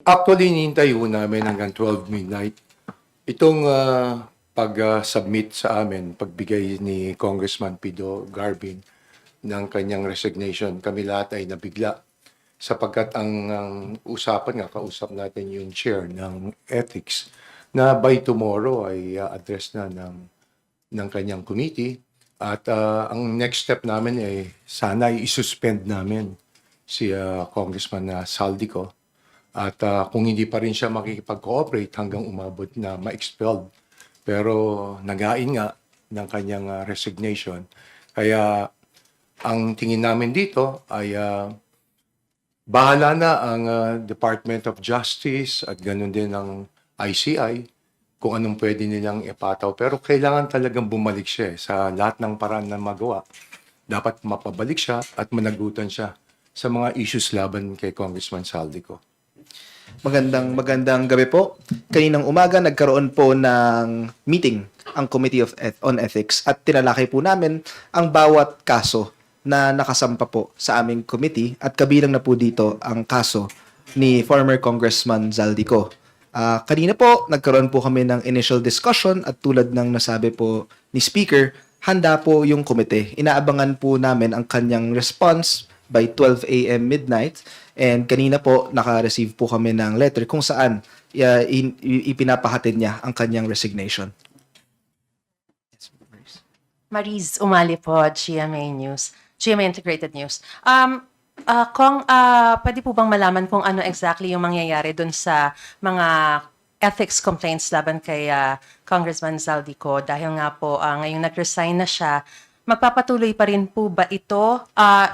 Actually, hinihintay ho namin hanggang 12 midnight. Itong pag-submit sa amin, pagbigay ni Congressman Pido Garbin ng kanyang resignation, kami lahat ay nabigla. Sapagkat ang usapan nga, kausap natin yung chair ng ethics na by tomorrow ay address na ng kanyang committee. At ang next step namin ay sana i-suspend namin si Congressman Saldico. At kung hindi pa rin siya makikipag-cooperate hanggang umabot na ma-expelled. Pero nagain nga ng kanyang resignation. Kaya ang tingin namin dito ay bahala na ang Department of Justice at ganun din ang ICI kung anong pwede nilang ipataw. Pero kailangan talagang bumalik siya sa lahat ng paraan na magawa. Dapat mapabalik siya at managutan siya sa mga issues laban kay Congressman Saldico. Magandang gabi po. Kaninang umaga nagkaroon po ng meeting ang Committee on Ethics at tinalakay po namin ang bawat kaso na nakasampa po sa aming committee at kabilang na po dito ang kaso ni former Congressman Zaldico. Kanina po nagkaroon po kami ng initial discussion at tulad ng nasabi po ni Speaker, handa po yung komite. Inaabangan po namin ang kanyang response by 12 a.m. midnight. And kanina po, naka-receive po kami ng letter kung saan ipinapahatid niya ang kanyang resignation. Mariz Umali po, GMA News, GMA Integrated News. Kung pwede po bang malaman kung ano exactly yung mangyayari dun sa mga ethics complaints laban kay Congressman Zaldico dahil nga po ngayong nag-resign na siya, magpapatuloy pa rin po ba ito?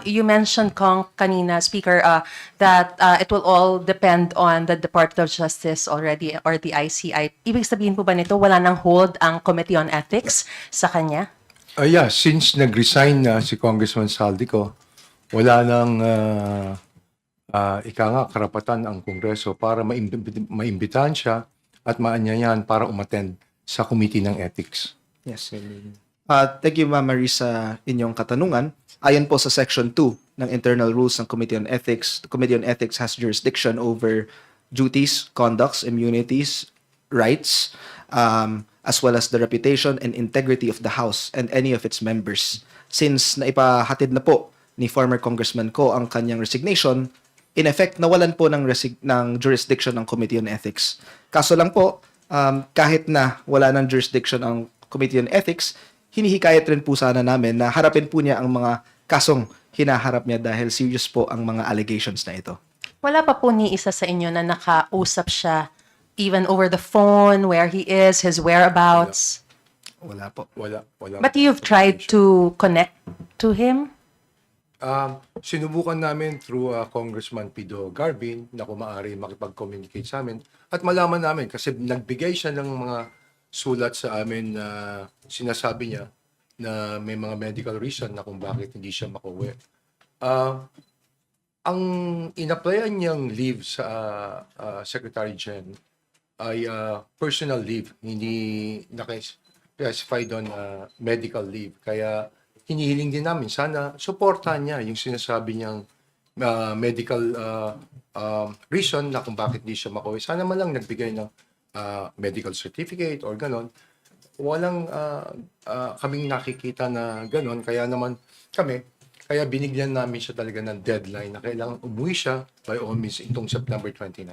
You mentioned, Kong, kanina, Speaker, that it will all depend on the Department of Justice already or the ICI. Ibig sabihin po ba nito, wala nang hold ang Committee on Ethics sa kanya? Yeah, since nag-resign na si Congressman Saldico, wala nang karapatan ang Kongreso para maimbitahan siya at maanyayahan para umattend sa Committee ng Ethics. Yes. Thank you, Ma'am Marie, sa inyong katanungan. Ayon po sa Section 2 ng Internal Rules ng Committee on Ethics, the Committee on Ethics has jurisdiction over duties, conducts, immunities, rights, as well as the reputation and integrity of the House and any of its members. Since naipahatid na po ni former Congressman Ko ang kanyang resignation, in effect, nawalan po ng jurisdiction ng Committee on Ethics. Kaso lang po, kahit na wala ng jurisdiction ang Committee on Ethics, hinihikayat rin po sana namin na harapin po niya ang mga kasong hinaharap niya dahil serious po ang mga allegations na ito. Wala pa po ni isa sa inyo na nakausap siya even over the phone, where he is, his whereabouts? Wala po. Wala. But you've tried to connect to him? Sinubukan namin through Congressman Pido Garbin na kung maaari makipag-communicate sa amin at malaman namin kasi nagbigay siya ng mga sulat sa amin na sinasabi niya na may mga medical reason na kung bakit hindi siya makauwi. Ang in-applyan niyang leave sa Secretary Gen ay personal leave, hindi naka-specified on medical leave. Kaya hinihiling din namin, sana supportahan niya yung sinasabi niyang medical reason na kung bakit hindi siya makauwi. Sana man lang nagbigay ng medical certificate or ganon. Walang kaming nakikita na ganon. Kaya naman kaya binigyan namin siya talaga ng deadline na kailangan umuwi siya by all means itong September 29.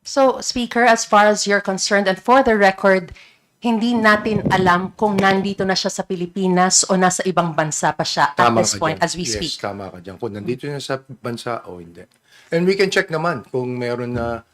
So, Speaker, as far as you're concerned, and for the record, hindi natin alam kung nandito na siya sa Pilipinas o nasa ibang bansa pa siya at this point as we speak. Yes, tama ka dyan. Kung nandito na sa bansa o hindi. And we can check naman kung meron na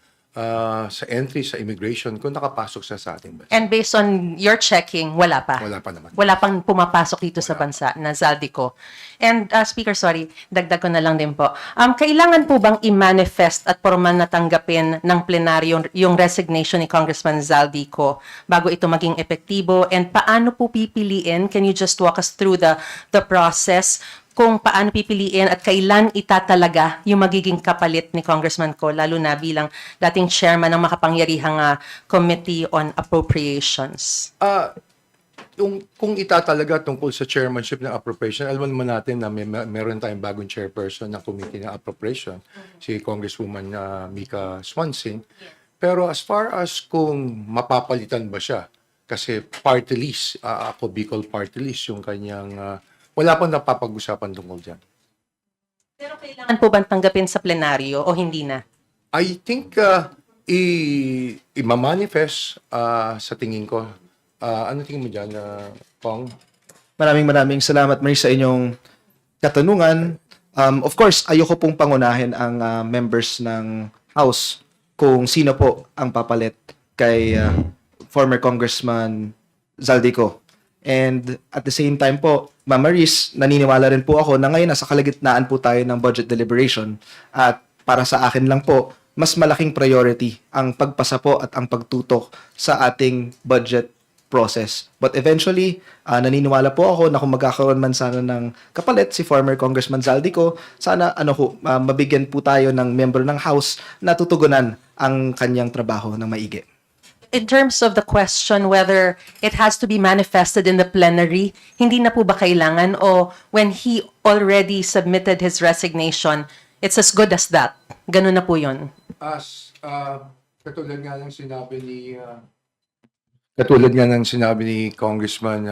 sa entry sa immigration kung nakapasok siya sa ating bansa. And based on your checking, wala pa? Wala pa naman. Wala pang pumapasok dito sa bansa na Zaldico. And Speaker, sorry, dagdag ko na lang din po. Kailangan po bang i-manifest at formal na tanggapin ng plenaryo yung resignation ni Congressman Zaldico bago ito maging epektibo? And paano po pipiliin? Can you just walk us through the process kung paano pipiliin at kailan itatalaga yung magiging kapalit ni Congressman Ko, lalo na bilang dating chairman ng makapangyarihang Committee on Appropriations? kung itatalaga tungkol sa chairmanship ng appropriation, alam naman natin na meron tayong bagong chairperson ng committee ng appropriation, si Congresswoman Mika Swansing. Pero as far as kung mapapalitan ba siya, kasi party list, ako Bicol party list, yung kanyang, wala pang napapag-usapan tungkol dyan. Pero kailangan po bang tanggapin sa plenaryo o hindi na? I think i-manifest sa tingin ko. Ano tingin mo dyan, Pong? Maraming salamat, Marie, sa inyong katanungan. Of course, ayoko pong pangunahin ang members ng House kung sino po ang papalit kay former Congressman Zaldico. And at the same time po, Ma'am Maris, naniniwala rin po ako na ngayon nasa kalagitnaan po tayo ng budget deliberation. At para sa akin lang po, mas malaking priority ang pagpasa po at ang pagtutok sa ating budget process. But eventually, naniniwala po ako na kung magkakaroon man sana ng kapalit si former Congressman Zaldico, sana mabigyan po tayo ng member ng House na tutugunan ang kanyang trabaho ng maigi. In terms of the question whether it has to be manifested in the plenary, hindi na po ba kailangan o when he already submitted his resignation, it's as good as that? Ganun na po yun. As katulad nga ng sinabi ni Congressman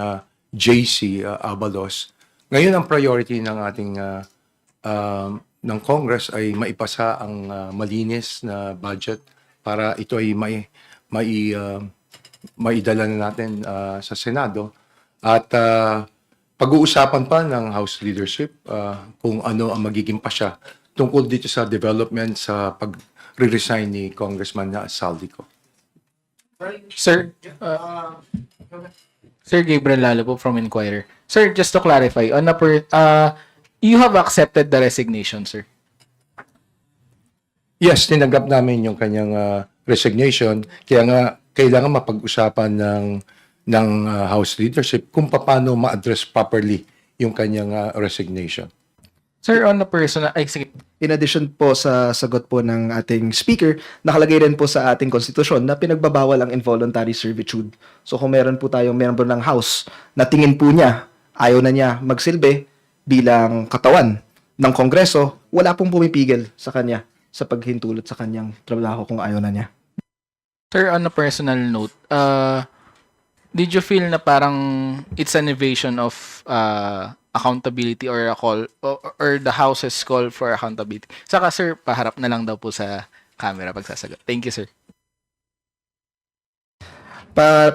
JC Abalos, ngayon ang priority ng ating ng Congress ay maipasa ang malinis na budget para ito ay maidala na natin sa Senado at pag-uusapan pa ng House leadership kung ano ang magiging pasya tungkol dito sa development sa pag-resign ni Congressman Zaldico. Sir, Sir Gabriel Lalo po from Inquirer. Sir, just to clarify, you have accepted the resignation, sir? Yes, tinanggap namin yung kanyang resignation. Kaya nga, kailangan mapag-usapan ng House leadership kung paano ma-address properly yung kanyang resignation. Sir, on a personal... Ay, sige. In addition po sa sagot po ng ating speaker, nakalagay rin po sa ating konstitusyon na pinagbabawal ang involuntary servitude. So kung meron po tayong member ng House na tingin po niya, ayaw na niya magsilbi bilang katawan ng Kongreso, wala pong pumipigil sa kanya sa paghintulot sa kanyang trabaho kung ayaw na niya. Sir, on a personal note, did you feel na parang it's an evasion of accountability or a call or the House's call for accountability? Saka sir, paharap na lang daw po sa camera pagsasagot. Thank you, sir.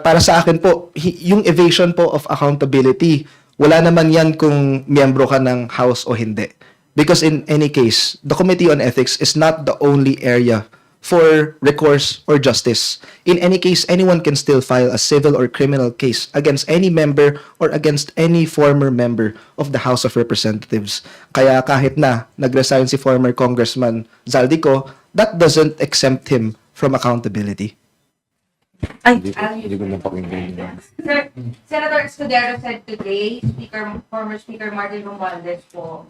Para sa akin po, yung evasion po of accountability, wala naman yan kung miyembro ka ng House o hindi. Because in any case, the Committee on Ethics is not the only area for recourse or justice. In any case, anyone can still file a civil or criminal case against any member or against any former member of the House of Representatives. Kaya kahit na nag-resign si former Congressman Zaldico, that doesn't exempt him from accountability. Ay, Hindi ko napakinggan. Sir, Senator Escudero said today, former Speaker Martin Romualdez po,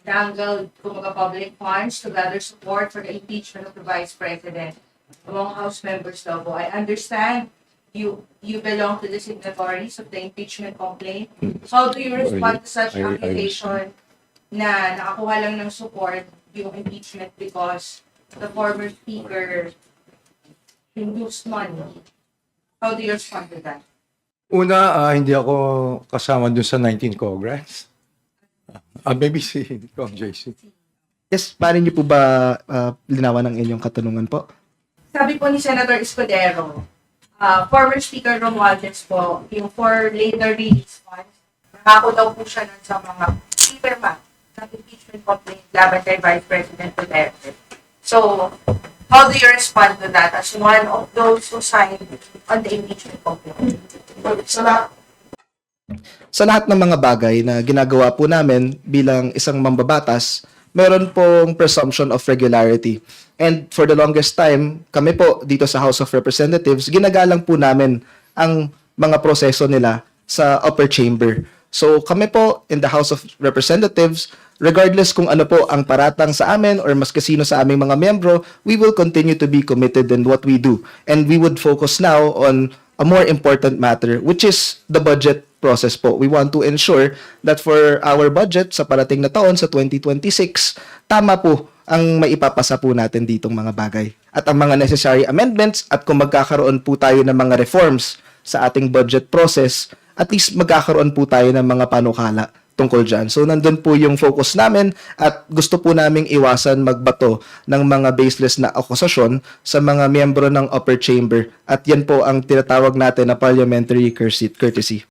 dangled public funds to gather support for the impeachment of the Vice President among House members daw po. I understand you belong to the signatories of the impeachment complaint. How do you respond to such accusation na nakakuha lang ng support yung impeachment because the former Speaker induced money? How do you respond to that? Una, hindi ako kasama dun sa 19th Congress. Maybe si Kong JC. Yes, paano niyo po ba linawan ang inyong katanungan po? Sabi po ni Senator Escudero, former Speaker Romualdez po, yung for later release funds, nangako daw po siya nun sa mga chairman ng impeachment complaint laban kay Vice President Duterte. So, how do you respond to that as one of those who signed on the impeachment complaint? Sa lahat ng mga bagay na ginagawa po namin bilang isang mambabatas, meron pong presumption of regularity. And for the longest time, kami po dito sa House of Representatives, ginagalang po namin ang mga proseso nila sa upper chamber. So kami po in the House of Representatives, regardless kung ano po ang paratang sa amin or mas kasino sa aming mga miyembro, we will continue to be committed in what we do. And we would focus now on a more important matter, which is the budget process po. We want to ensure that for our budget sa parating na taon sa 2026, tama po ang maipapasa po natin ditong mga bagay. At ang mga necessary amendments at kung magkakaroon po tayo ng mga reforms sa ating budget process, at least magkakaroon po tayo ng mga panukala tungkol dyan. So, nandun po yung focus namin at gusto po naming iwasan magbato ng mga baseless na akusasyon sa mga miyembro ng upper chamber. At yan po ang tinatawag natin na parliamentary courtesy.